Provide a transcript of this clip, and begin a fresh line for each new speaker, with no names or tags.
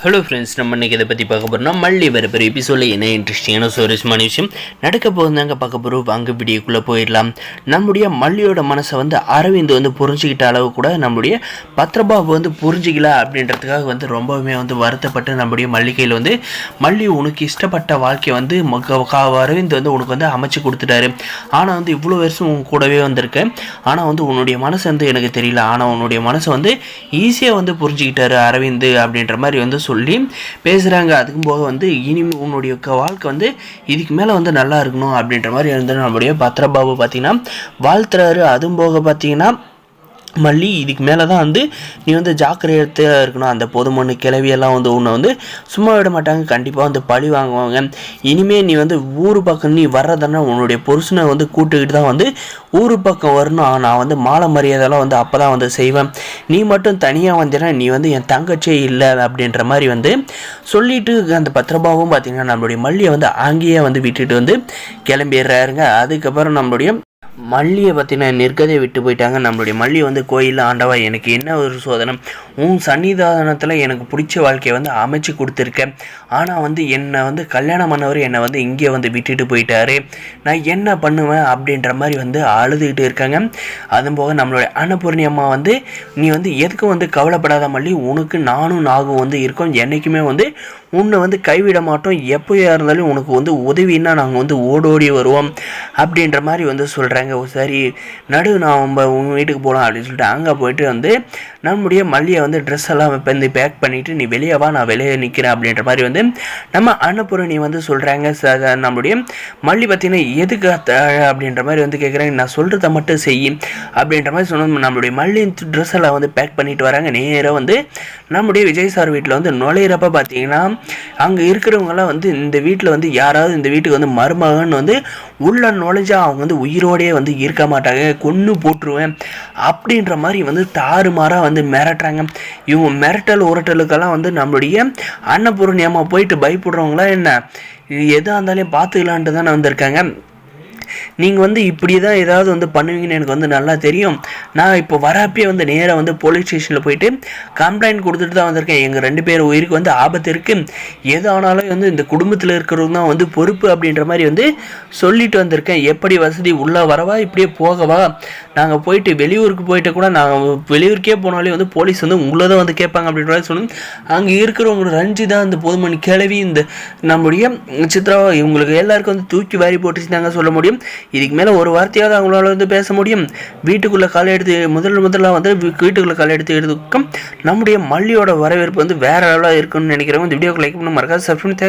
Hello friends, நம்ம இன்றைக்கி இதை பற்றி பார்க்க போகிறோம்னா மல்லி வரப்போகிற எபிசோடில் என்ன இன்ட்ரெஸ்டிங்கான சுவாரஸ்யமான விஷயம் நடக்க போகுதாங்க பார்க்க போகிறோம். வாங்க வீடியோக்குள்ளே போயிடலாம். நம்முடைய மல்லியோட மனசை அரவிந்த் புரிஞ்சுக்கிட்ட அளவு கூட நம்முடைய பத்ரபாபு புரிஞ்சிக்கல அப்படின்றதுக்காக ரொம்பவுமே வருத்தப்பட்டு நம்முடைய மல்லிகையில் மல்லி உனக்கு இஷ்டப்பட்ட வாழ்க்கையை அரவிந்த் உனக்கு அமைச்சு கொடுத்துட்டாரு. ஆனால் இவ்வளோ வருஷம் உன் கூடவே வந்திருக்கேன். ஆனால் உன்னுடைய மனசு எனக்கு தெரியல. ஆனால் உன்னுடைய மனசை ஈஸியாக புரிஞ்சுக்கிட்டாரு அரவிந்த் அப்படின்ற மாதிரி சொல்லி பேசுகிறாங்க. அதுக்கும் போக இனிமே உன்னுடைய வாழ்க்கை இதுக்கு மேலே நல்லா இருக்கணும் அப்படின்ற மாதிரி நம்முடைய பத்ரபாபு பார்த்தீங்கன்னா வாழ்த்துறாரு. அதுவும் போக பார்த்தீங்கன்னா மல்லி இதுக்கு மேலே தான் நீ ஜாக்கிரதையாக இருக்கணும். அந்த பொதுமண்ணு கிளவியெல்லாம் உன்னை சும்மா விட மாட்டாங்க. கண்டிப்பாக பழி வாங்குவாங்க. இனிமேல் நீ ஊர் பக்கம் நீ வர்றதுன்னா உன்னுடைய புருஷனை கூட்டுக்கிட்டு தான் ஊர் பக்கம் வரணும். நான் மாலை மரியாதைலாம் அப்போ தான் செய்வேன். நீ மட்டும் தனியாக வந்தேன்னா நீ என் தங்கச்சியே இல்லை அப்படின்ற மாதிரி சொல்லிட்டு அந்த பத்ரபாவும் பார்த்திங்கன்னா நம்மளுடைய மல்லியை அங்கேயே விட்டுட்டு கிளம்பிடுறாருங்க. அதுக்கப்புறம் நம்மளுடைய மல்லியை பற்றின நிற்கதையை விட்டு போயிட்டாங்க. நம்மளுடைய மல்லி கோயிலில் ஆண்டவா எனக்கு என்ன ஒரு சோதனை, உன் சன்னிதானத்தில் எனக்கு பிடிச்ச வாழ்க்கையை அமைச்சு கொடுத்துருக்கேன். ஆனால் என்னை கல்யாணம் பண்ணவர் என்னை இங்கே விட்டுட்டு போயிட்டாரு. நான் என்ன பண்ணுவேன் அப்படின்ற மாதிரி அழுதுகிட்டு இருக்காங்க. அதுவும் போக நம்மளுடைய அன்னபூர்ணி அம்மா நீ எதுக்கும் கவலைப்படாத மல்லி, உனக்கு நானும் நாகும் இருக்கோம். என்றைக்குமே உன்னை கைவிட மாட்டோம். எப்போயா இருந்தாலும் உனக்கு உதவின்னா நாங்கள் ஓடோடி வருவோம் அப்படின்ற மாதிரி சொல்கிறாங்க. சரி நடு நான் உங்கள் வீட்டுக்கு போகலாம் அப்படின்னு சொல்லிட்டு அங்கே போயிட்டு நம்முடைய மல்லியை ட்ரெஸ் எல்லாம் பேக் பண்ணிவிட்டு நீ வெளியே வா, நான் வெளியே நிற்கிறேன் அப்படின்ற மாதிரி நம்ம அன்னபூரணி சொல்கிறாங்க. நம்மளுடைய மல்லி பார்த்தீங்கன்னா எதுக்கு அப்படின்ற மாதிரி கேட்குறாங்க. நான் சொல்கிறத மட்டும் செய்யும் அப்படின்ற மாதிரி சொன்ன நம்மளுடைய மல்லி ட்ரெஸ் எல்லாம் பேக் பண்ணிட்டு வராங்க. நேராக நம்முடைய விஜய் சார் வீட்டில் நுழையிறப்ப பார்த்தீங்கன்னா அங்கே இருக்கிறவங்கலாம் இந்த வீட்டில் யாராவது இந்த வீட்டுக்கு மருமகன் உள்ள நுழைஞ்சா அவங்க உயிரோடையே இருக்க மாட்டாங்க, கொன்று போட்டுருவேன் அப்படின்ற மாதிரி தாறுமாறாக மிரட்டுறாங்க. இவங்க மிரட்டல் உரட்டலுக்கெல்லாம் நம்மளுடைய அன்னபூர்ணி அம்மா போயிட்டு பயப்படுறவங்களாம் என்ன எதாக இருந்தாலும் பார்த்துக்கலான்ட்டு தானே வந்திருக்காங்க. நீங்கள் இப்படி தான் ஏதாவது பண்ணுவீங்கன்னு எனக்கு நல்லா தெரியும். நான் இப்போ வரப்பே நேராக போலீஸ் ஸ்டேஷனில் போயிட்டு கம்ப்ளைண்ட் கொடுத்துட்டு தான் வந்திருக்கேன். எங்கள் 2 பேர் உயிருக்கு ஆபத்து இருக்குது. எது ஆனாலும் இந்த குடும்பத்தில் இருக்கிறவங்க தான் பொறுப்பு அப்படின்ற மாதிரி சொல்லிட்டு வந்திருக்கேன். எப்படி வசதி உள்ளே வரவா இப்படியே போகவா, நாங்கள் போயிட்டு வெளியூருக்கு போயிட்டு கூட நாங்கள் வெளியூருக்கே போனாலே போலீஸ் உங்களை தான் கேட்பாங்க அப்படின்ற மாதிரி சொன்னோம். அங்கே இருக்கிறவங்க ரஞ்சிதா இந்த பொதுமணி கிளவி இந்த நம்முடைய சித்ரா இவங்களுக்கு எல்லாருக்கும் தூக்கி வாரி போட்டுச்சு தாங்க சொல்ல முடியும். இதுக்கு மேலே ஒரு வார்த்தையாவது அவங்களால பேச முடியும். வீட்டுக்குள்ளே காலை எடுத்து முதல்ல வீட்டுக்குள்ளே காலை எடுத்துக்கும் நம்முடைய மல்லியோட வரவேற்பு வேற அளவில் இருக்குன்னு நினைக்கிறவங்க இந்த வீடியோக்கு லைக் பண்ண மறக்காது. சப்ஸ்கிரைப் பண்ணி